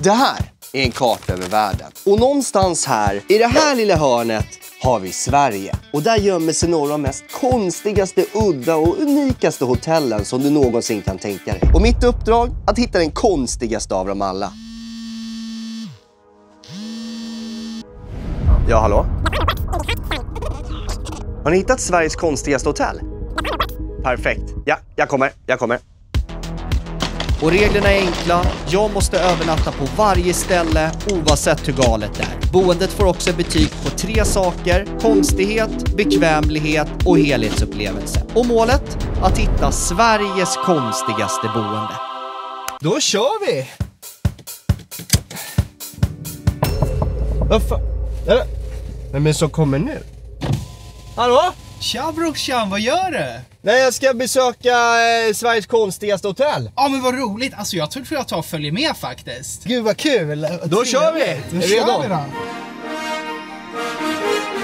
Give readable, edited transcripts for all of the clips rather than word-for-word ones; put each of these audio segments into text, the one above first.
Det här är en karta över världen. Och någonstans här, i det här lilla hörnet, har vi Sverige. Och där gömmer sig några av de mest konstigaste, udda och unikaste hotellen som du någonsin kan tänka dig. Och mitt uppdrag, att hitta den konstigaste av dem alla. Ja, hallå? Har ni hittat Sveriges konstigaste hotell? Perfekt. Ja, jag kommer. Och reglerna är enkla. Jag måste övernatta på varje ställe oavsett hur galet det är. Boendet får också betyg på 3 saker: konstighet, bekvämlighet och helhetsupplevelse. Och målet? Att hitta Sveriges konstigaste boende. Då kör vi! Vad fan? Vem är det som kommer nu? Hallå? Tja brorsan, vad gör du? Nej, jag ska besöka Sveriges konstigaste hotell. Ja men vad roligt, alltså jag tror jag tar och följer med faktiskt. Gud vad kul. Då kör vi! Då kör vi då.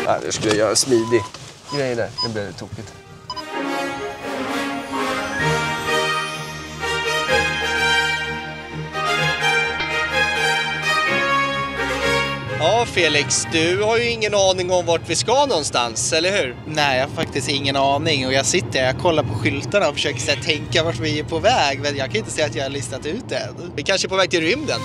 Ja, det skulle jag göra smidig grej där. Det blir tokigt. Ja, Felix, du har ju ingen aning om vart vi ska någonstans, eller hur? Nej, jag har faktiskt ingen aning och jag kollar på skyltarna och försöker så här, tänka vart vi är på väg, men jag kan inte säga att jag har listat ut det än. Vi kanske är på väg till rymden.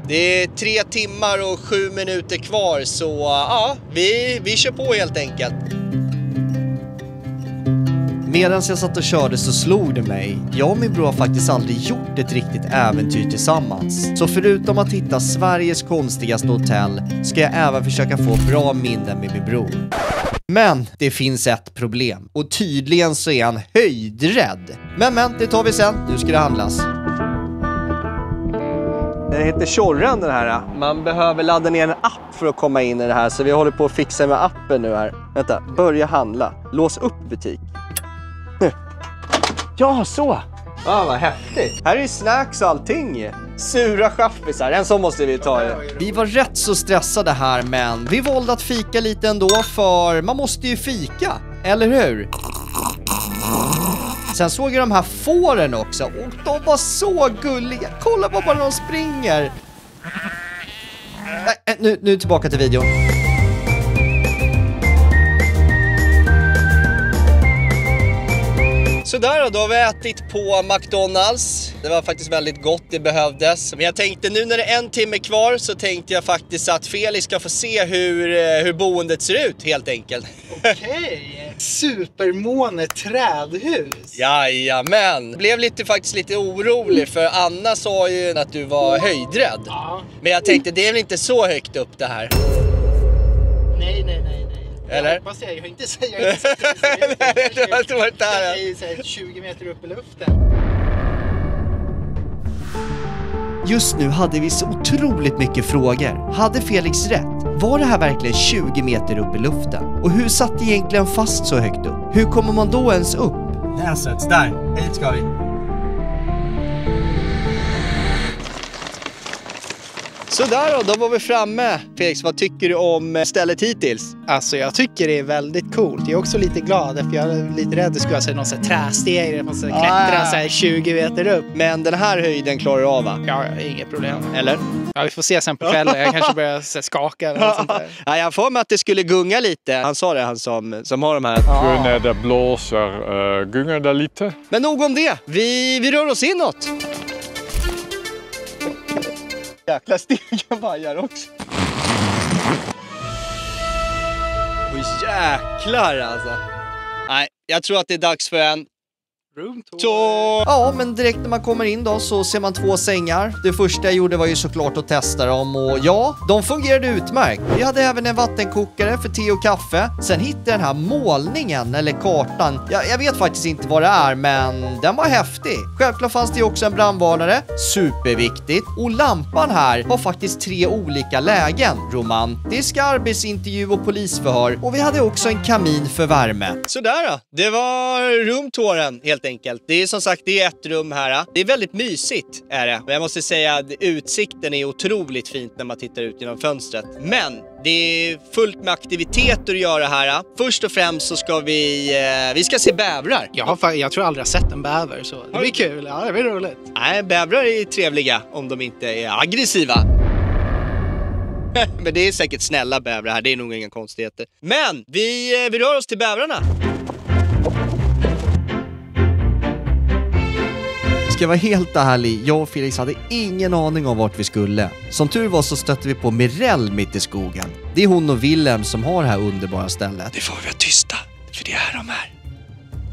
Det är 3 timmar och 7 minuter kvar, så ja, vi kör på helt enkelt. Medan jag satt och körde så slog det mig. Jag och min bror har faktiskt aldrig gjort ett riktigt äventyr tillsammans. Så förutom att hitta Sveriges konstigaste hotell ska jag även försöka få bra minnen med min bror. Men det finns ett problem. Och tydligen så är han höjdrädd. Men, det tar vi sen. Nu ska det handlas. Den heter Tjorren den här. Man behöver ladda ner en app för att komma in i det här. Så vi håller på att fixa med appen nu här. Vänta, börja handla. Lås upp butik. Nu. Ja, så. Vad häftigt. Här är snacks och allting. Sura chaffisar, en sån måste vi ta. Vi var rätt så stressade här, men vi valde att fika lite ändå, för man måste ju fika, eller hur? Sen såg jag de här fåren också, och de var så gulliga. Kolla vad bara de springer. Nej, nu tillbaka till videon. Så där då har vi ätit på McDonald's. Det var faktiskt väldigt gott, det behövdes. Men jag tänkte nu när det är 1 timme kvar så tänkte jag faktiskt att Felix ska få se hur boendet ser ut helt enkelt. Okej, supermåne trädhus. Jajamän. Blev faktiskt lite orolig för Anna sa ju att du var höjdrädd. Ja. Men jag tänkte det är väl inte så högt upp det här. Nej. Eller? Jag hoppas jag har inte sagt det. Det har inte varit där. Det är 20 meter upp i luften. Just nu hade vi så otroligt mycket frågor. Hade Felix rätt? Var det här verkligen 20 meter upp i luften? Och hur satt det egentligen fast så högt upp? Hur kommer man då ens upp? Där sätts, där. Hit ska vi. Så där då var vi framme. Felix, vad tycker du om stället hittills? Alltså jag tycker det är väldigt coolt. Jag är också lite glad för jag är lite rädd att det skulle vara någon sån här trästeg. Man ska klättra så här 20 meter upp. Men den här höjden klarar du av, va? Ja, inget problem. Eller? Ja, vi får se sen på kvällen. Jag kanske börjar så här, skaka eller sånt där. Ja, jag får med att det skulle gunga lite. Han sa det, han som har de här. När det blåser gungar det lite. Men nog om det. Vi rör oss inåt. Jäkla stegenvajar också. Åh jäklar alltså. Nej, jag tror att det är dags för en roomtour. Ja, men direkt när man kommer in då så ser man 2 sängar. Det första jag gjorde var ju såklart att testa dem, och ja, de fungerade utmärkt. Vi hade även en vattenkokare för te och kaffe. Sen hittade jag den här målningen, eller kartan. Jag vet faktiskt inte vad det är, men den var häftig. Självklart fanns det ju också en brandvarnare, superviktigt. Och lampan här har faktiskt 3 olika lägen. Romantisk, arbetsintervju och polisförhör. Och vi hade också en kamin för värme. Sådär då, det var roomtouren helt enkelt. Det är som sagt, det är ett rum här. Det är väldigt mysigt är det. Men jag måste säga att utsikten är otroligt fint när man tittar ut genom fönstret. Men det är fullt med aktiviteter att göra här. Först och främst så ska vi ska se bävrar. Jag tror jag aldrig har sett en bäver, så det blir kul. Ja, det blir roligt. Nej, bävrar är trevliga om de inte är aggressiva. Men det är säkert snälla bävrar här, det är nog inga konstigheter. Men vi rör oss till bävrarna. Ska jag vara helt ärlig, jag och Felix hade ingen aning om vart vi skulle. Som tur var så stötte vi på Mirelle mitt i skogen. Det är hon och Willem som har det här underbara stället. Nu får vi vara tysta, för det är här de är.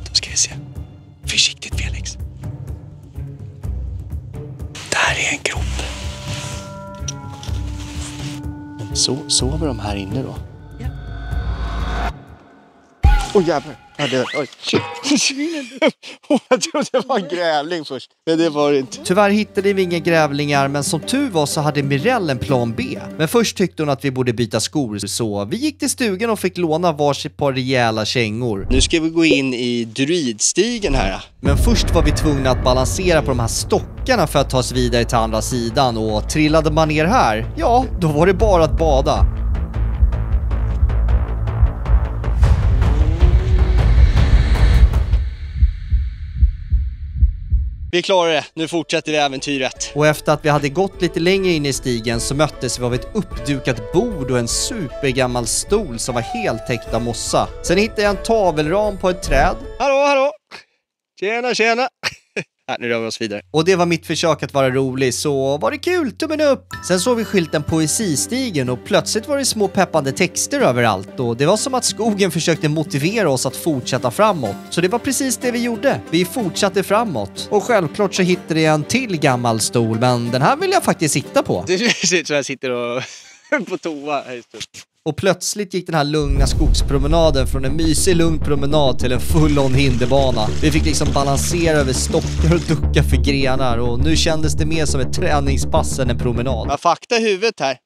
Då ska vi se. Försiktigt Felix. Där är en grop. Sover de här inne då? Ja. Åh jävlar. Ja, oj, shit. Jag trodde det var en grävling först. Men det var det inte. Tyvärr hittade vi inga grävlingar, men som tur var så hade Mirelle en plan B. Men först tyckte hon att vi borde byta skor, så vi gick till stugan och fick låna varsitt par rejäla kängor. Nu ska vi gå in i druidstigen här. Men först var vi tvungna att balansera på de här stockarna för att ta oss vidare till andra sidan, och trillade man ner här, ja, då var det bara att bada. Vi klarar det, nu fortsätter vi äventyret. Och efter att vi hade gått lite längre in i stigen så möttes vi av ett uppdukat bord och en supergammal stol som var helt täckt av mossa. Sen hittade jag en tavelram på ett träd. Hallå! Tjena! Nu rör vi oss vidare. Och det var mitt försök att vara rolig, så var det kul, tummen upp! Sen såg vi skylten Poesistigen och plötsligt var det små peppande texter överallt, och det var som att skogen försökte motivera oss att fortsätta framåt. Så det var precis det vi gjorde. Vi fortsatte framåt. Och självklart så hittade jag en till gammal stol, men den här vill jag faktiskt sitta på. Det ser ut som jag sitter och på toa. Och plötsligt gick den här lugna skogspromenaden från en mysig lugn promenad till en full-on hinderbana. Vi fick liksom balansera över stockar och ducka för grenar, och nu kändes det mer som ett träningspass än en promenad. Jag fakta huvudet här.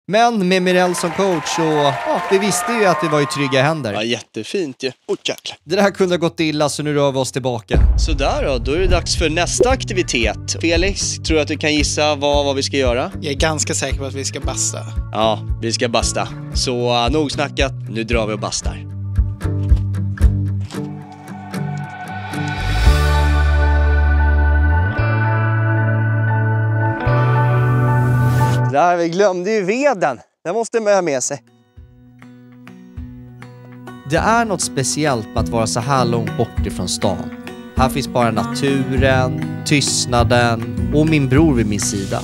Men med Mirelle som coach så vi visste ju att vi var i trygga händer. Ja, jättefint ju. Jäklar. Det här kunde ha gått illa, så nu rör vi oss tillbaka. Så där då är det dags för nästa aktivitet. Felix, tror du att du kan gissa vad vi ska göra? Jag är ganska säker på att vi ska basta. Ja, vi ska basta. Så nog snackat, nu drar vi och bastar. Där, vi glömde ju veden. Den måste man med sig. Det är något speciellt med att vara så här långt bort ifrån stan. Här finns bara naturen, tystnaden och min bror vid min sida.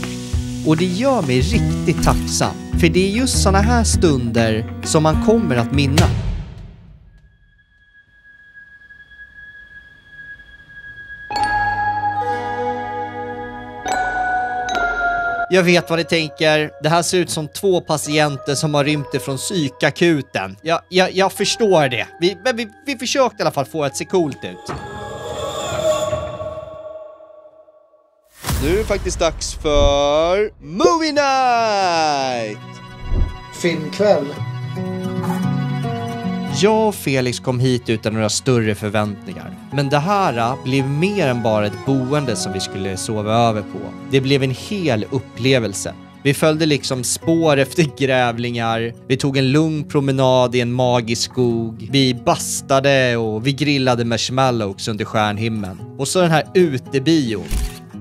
Och det gör mig riktigt tacksam. För det är just såna här stunder som man kommer att minna. Jag vet vad ni tänker. Det här ser ut som 2 patienter som har rymt ifrån psykakuten. Jag förstår det. Vi försökte i alla fall få att se coolt ut. Nu är det faktiskt dags för Movie Night! Filmkväll. Jag och Felix kom hit utan några större förväntningar. Men det här blev mer än bara ett boende som vi skulle sova över på. Det blev en hel upplevelse. Vi följde liksom spår efter grävlingar. Vi tog en lugn promenad i en magisk skog. Vi bastade och vi grillade marshmallows under stjärnhimlen. Och så den här utebion.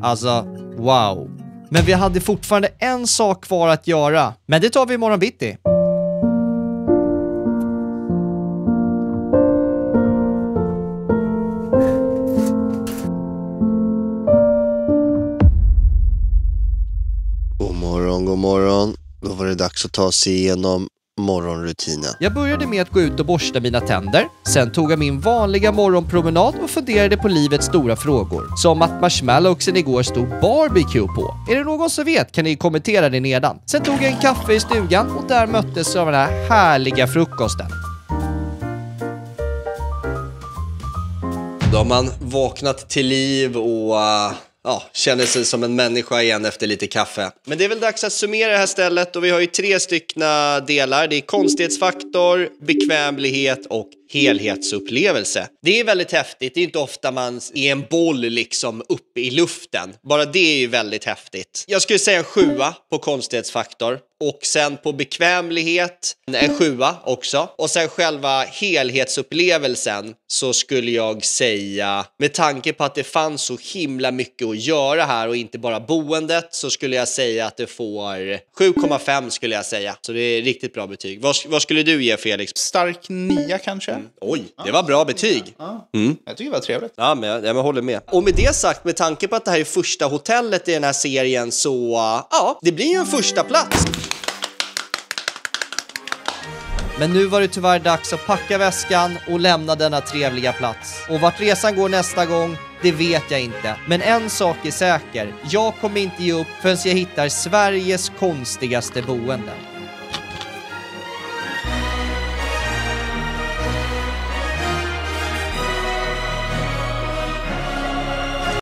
Alltså, wow. Men vi hade fortfarande en sak kvar att göra. Men det tar vi imorgon bitti. God morgon. Då var det dags att ta sig igenom morgonrutinen. Jag började med att gå ut och borsta mina tänder. Sen tog jag min vanliga morgonpromenad och funderade på livets stora frågor. Som att marshmallowsen igår stod barbecue på. Är det någon som vet kan ni kommentera det nedan. Sen tog jag en kaffe i stugan och där möttes av den här härliga frukosten. Då har man vaknat till liv och känner sig som en människa igen efter lite kaffe. Men det är väl dags att summera det här stället och vi har ju 3 styckna delar. Det är konstighetsfaktor, bekvämlighet och helhetsupplevelse. Det är väldigt häftigt. Det är inte ofta man är en boll liksom uppe i luften. Bara det är ju väldigt häftigt. Jag skulle säga en 7 på konstighetsfaktor. Och sen på bekvämlighet en 7 också. Och sen själva helhetsupplevelsen så skulle jag säga, med tanke på att det fanns så himla mycket att göra här och inte bara boendet, så skulle jag säga att det får 7,5 skulle jag säga. Så det är riktigt bra betyg. Vad skulle du ge, Felix? Stark 9 kanske. Oj, det var bra betyg. Jag tycker det var trevligt. Ja, men jag håller med. Och med det sagt, med tanke på att det här är första hotellet i den här serien, så det blir ju en första plats. Men nu var det tyvärr dags att packa väskan och lämna denna trevliga plats. Och vart resan går nästa gång, det vet jag inte. Men en sak är säker, jag kommer inte ge upp förrän jag hittar Sveriges konstigaste boende.